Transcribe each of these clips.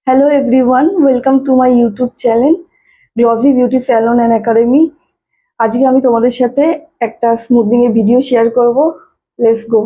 Hello everyone, welcome to my YouTube channel Glossy Beauty Salon and Academy. আজকে আমি তোমাদের সাথে একটা স্মুথনিং এর ভিডিও শেয়ার করব। Let's go.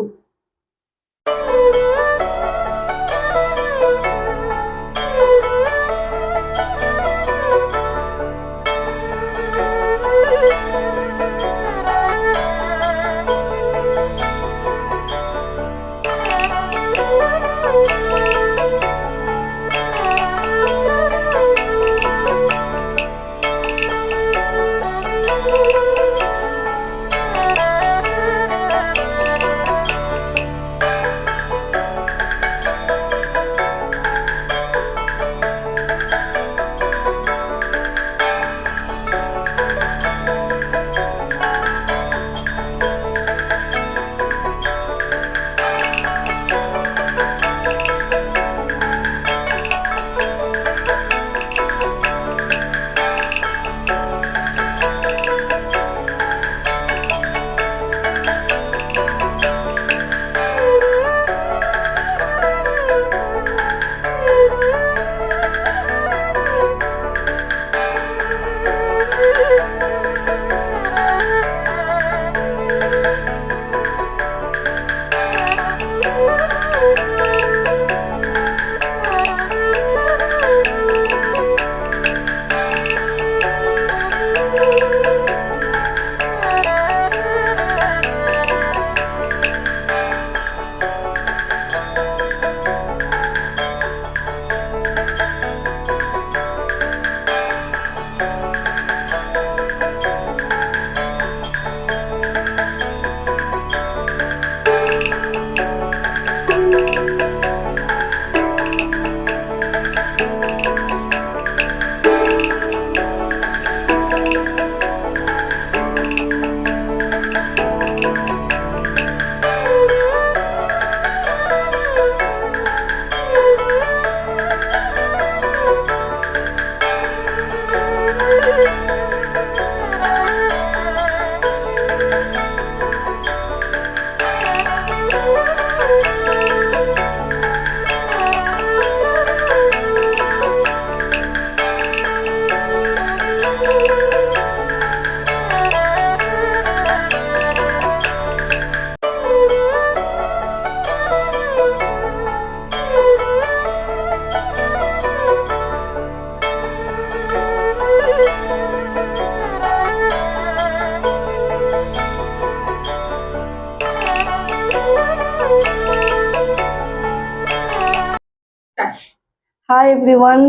হাই এভরিওয়ান,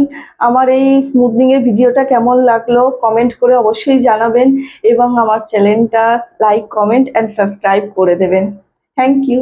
আমার এই স্মুথনিং এর ভিডিওটা কেমন লাগলো কমেন্ট করে অবশ্যই জানাবেন এবং আমার চ্যানেলটা লাইক, কমেন্ট এন্ড সাবস্ক্রাইব করে দেবেন। Thank you.